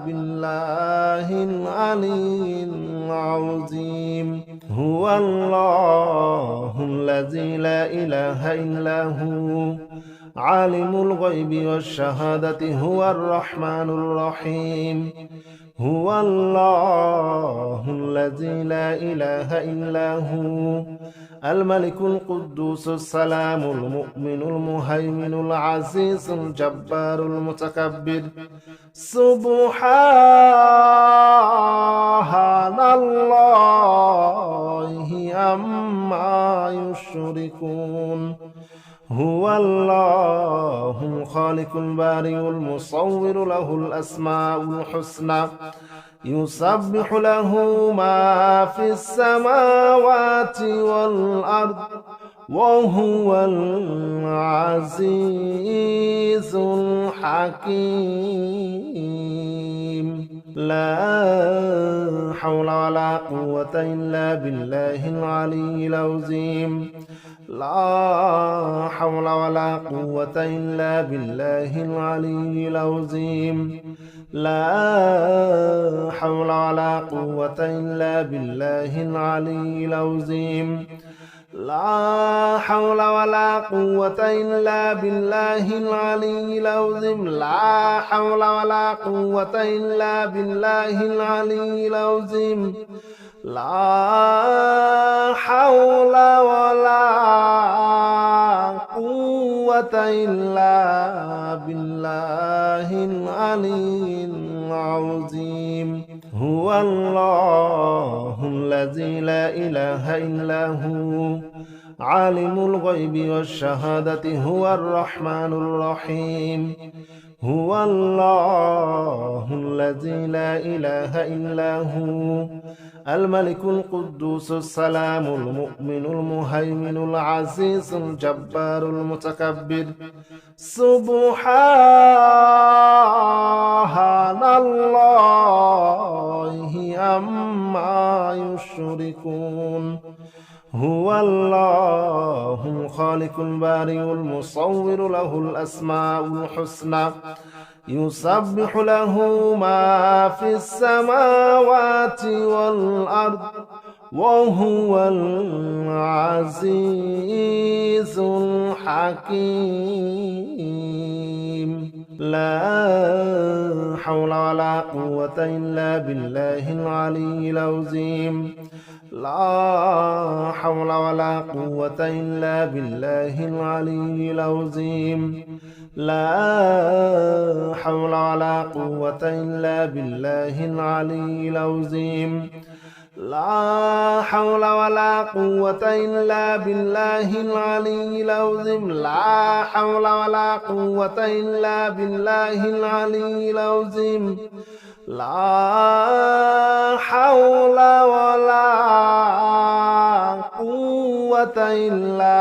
A: بالله العلي العظيم هو الله الذي لا إله إلا هو عالم الغيب والشهادة هو الرحمن الرحيم هو الله الذي لا إله إلا هو الملك القدوس السلام المؤمن المهيمن العزيز الجبار المتكبر سبحان الله عما يشركون هو الله الخالق البارئ المصور له الأسماء الحسنى يسبح له ما في السماوات والأرض وهو العزيز الحكيم لا حول ولا قوة إلا بالله العلي العظيم لا حول ولا قوة إلا بالله العلي العظيم لا حول ولا قوة إلا بالله العلي العظيم لا حول ولا قوة إلا بالله العلي العظيم لا حول ولا قوة إلا بالله العلي العظيم لا حول ولا قوة إلا بالله العلي العظيم هو الله الذي لا إله إلا هو عالم الغيب والشهادة هو الرحمن الرحيم هو الله الذي لا إله إلا هو الملك القدوس السلام المؤمن المهيمن العزيز الجبار المتكبر سبحان الله عما يشركون هو الله الخالق البارئ المصور له الأسماء الحسنى يسبح له ما في السماوات والأرض وهو العزيز الحكيم لا حول ولا قوة إلا بالله العلي العظيم لا حول ولا قوة إلا بالله العلي العظيم لا حول ولا قوة إلا بالله العلي العظيم لا حول ولا قوة إلا بالله العلي العظيم لا حول ولا قوة إلا بالله العلي العظيم لا حول ولا قوة إلا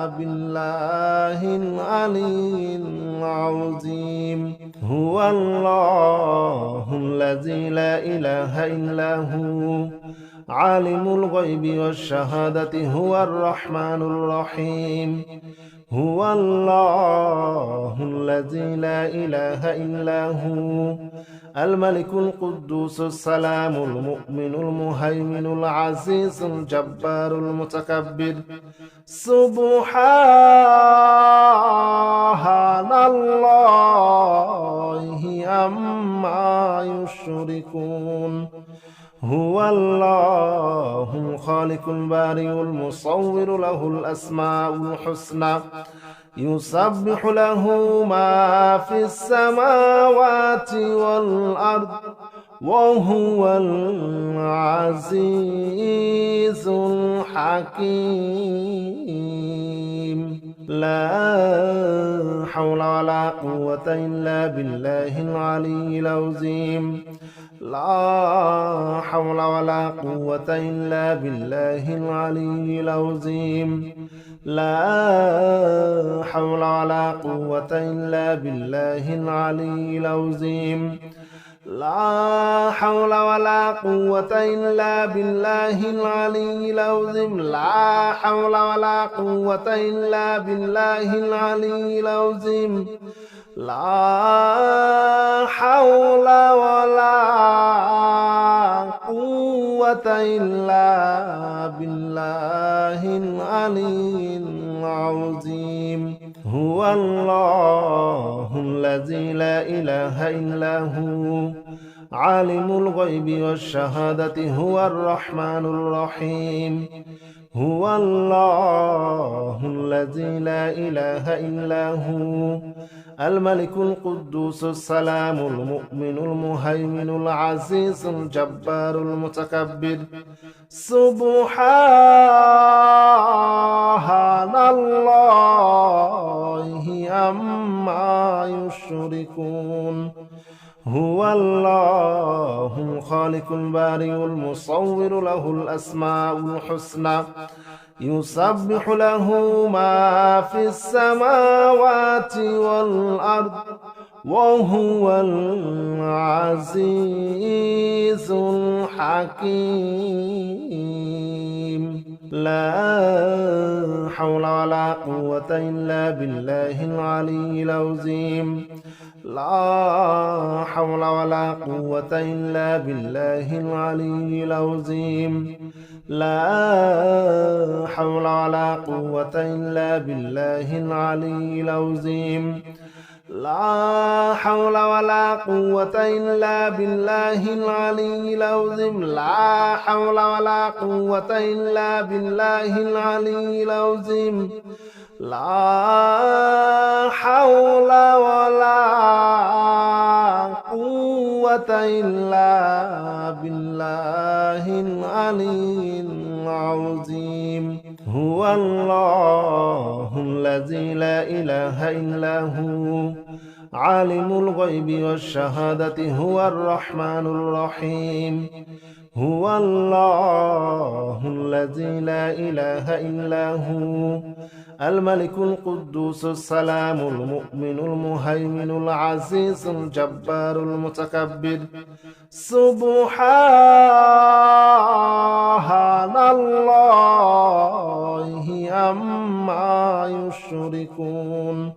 A: بالله العلي العظيم هو الله الذي لا إله إلا هو عالم الغيب والشهادة هو الرحمن الرحيم هو الله الذي لا إله إلا هو الملك القدوس السلام المؤمن المهيمن العزيز الجبار المتكبر سبحان الله عما يشركون هو الله الخالق البارئ المصور له الأسماء الحسنى يسبح له ما في السماوات والأرض وهو العزيز الحكيم. لا حول ولا قوة إلا بالله العلي العظيم. لا حول ولا قوة إلا بالله العلي العظيم. لا حول ولا قوة إلا بالله العلي العظيم. لا حول ولا قوة إلا بالله العلي العظيم. لا حول ولا قوة إلا بالله العلي العظيم. لا حول ولا قوة إلا بالله العلي العظيم. هو الله الذي لا إله إلا هو عالم الغيب والشهادة هو الرحمن الرحيم. هو الله الذي لا إله إلا هو الملك القدوس السلام المؤمن المهيمن العزيز الجبار المتكبر. سبحان الله عما يشركون. هو الله الخالق البارئ المصور له الأسماء الحسنى يسبح له ما في السماوات والأرض وهو العزيز الحكيم. لا حول ولا قوة إلا بالله العلي العظيم. لا حول ولا قوة إلا بالله العلي العظيم. لا حول ولا قوة إلا بالله العلي العظيم. لا حول ولا قوة إلا بالله العلي العظيم. لا حول ولا قوة إلا بالله العلي العظيم. لا حول ولا قوة إلا بالله العلي العظيم. هو الله الذي لا إله إلا هو عالم الغيب والشهادة هو الرحمن الرحيم. هو الله الذي لا إله إلا هو الملك القدوس السلام المؤمن المهيمن العزيز الجبار المتكبر. سبحان الله عما يشركون.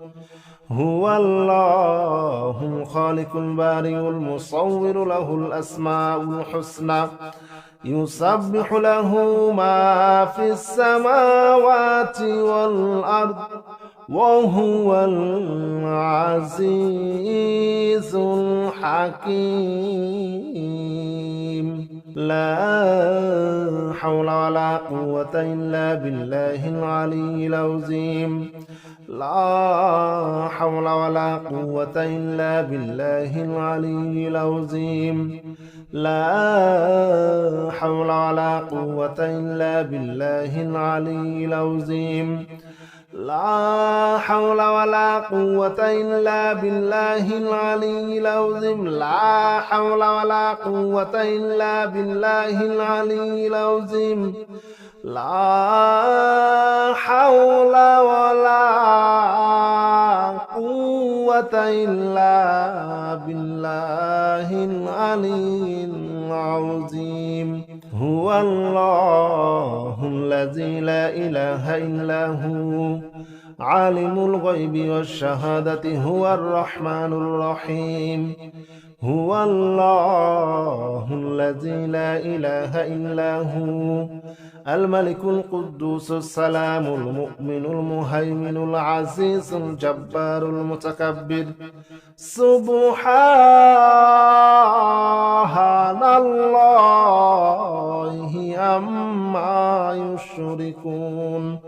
A: هو الله الخالق البارئ المصور له الأسماء الحسنى يسبح له ما في السماوات والأرض وهو العزيز الحكيم. لا حول ولا قوة إلا بالله العلي العظيم. لا حول ولا قوة إلا بالله العلي العظيم. لا حول ولا قوة إلا بالله العلي العظيم. لا حول ولا قوة إلا بالله العلي العظيم. لا حول ولا قوة إلا بالله العلي العظيم. لا حول ولا قوة إلا بالله العلي العظيم. هو الله الذي لا إله إلا هو عالم الغيب والشهادة هو الرحمن الرحيم. هو الله الذي لا إله إلا هو الملك القدوس السلام المؤمن المهيمن العزيز الجبار المتكبر. سبحان الله عما يشركون.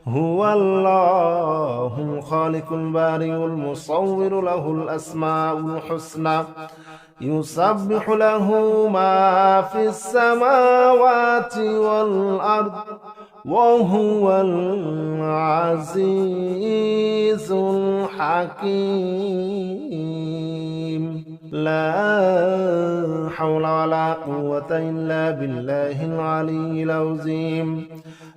A: هو الله الخالق البارئ المصور له الأسماء الحسنى يسبح له ما في السماوات والأرض وهو العزيز الحكيم. لا حول ولا قوة إلا بالله العلي العظيم.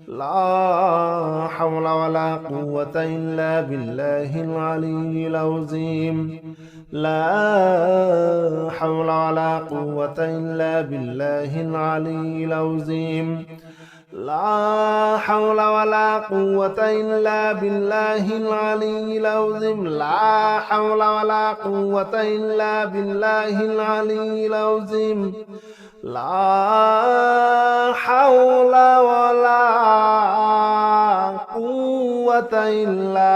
A: لا حول ولا قوة إلا بالله العلي العظيم. لا حول ولا قوة إلا بالله العلي العظيم. لا حول ولا قوة إلا بالله العلي العظيم. لا حول ولا قوة إلا بالله العلي العظيم. لا حول ولا قوة إلا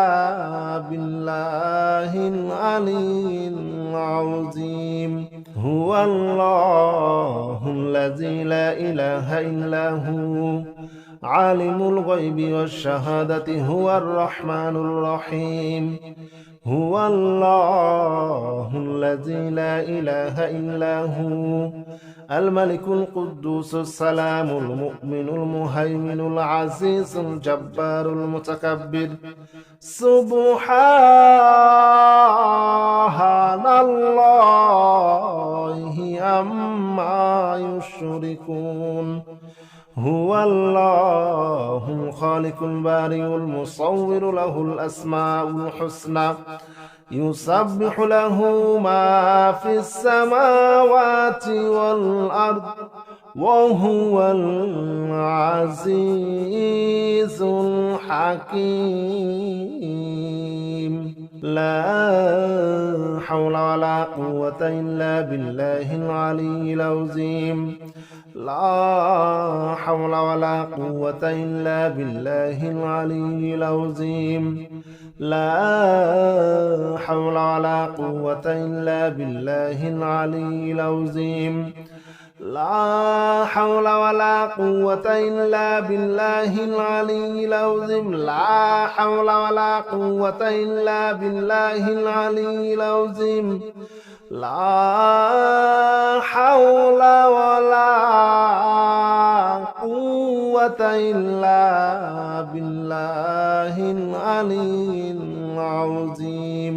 A: بالله العلي العظيم. هو الله الذي لا إله إلا هو عالم الغيب والشهادة هو الرحمن الرحيم. هو الله الذي لا إله إلا هو الملك القدوس السلام المؤمن المهيمن العزيز الجبار المتكبر. سبحان الله عما يشركون. هو الله الخالق البارئ المصور له الأسماء الحسنى يسبح له ما في السماوات والأرض وهو العزيز الحكيم. لا حول ولا قوة إلا بالله العلي العظيم. لا حول ولا قوة إلا بالله العلي العظيم. لا حول ولا قوة إلا بالله العلي العظيم. لا حول ولا قوة إلا بالله العلي العظيم. لا حول ولا قوة إلا بالله العلي العظيم. لا حول ولا قوة إلا بالله العلي العظيم.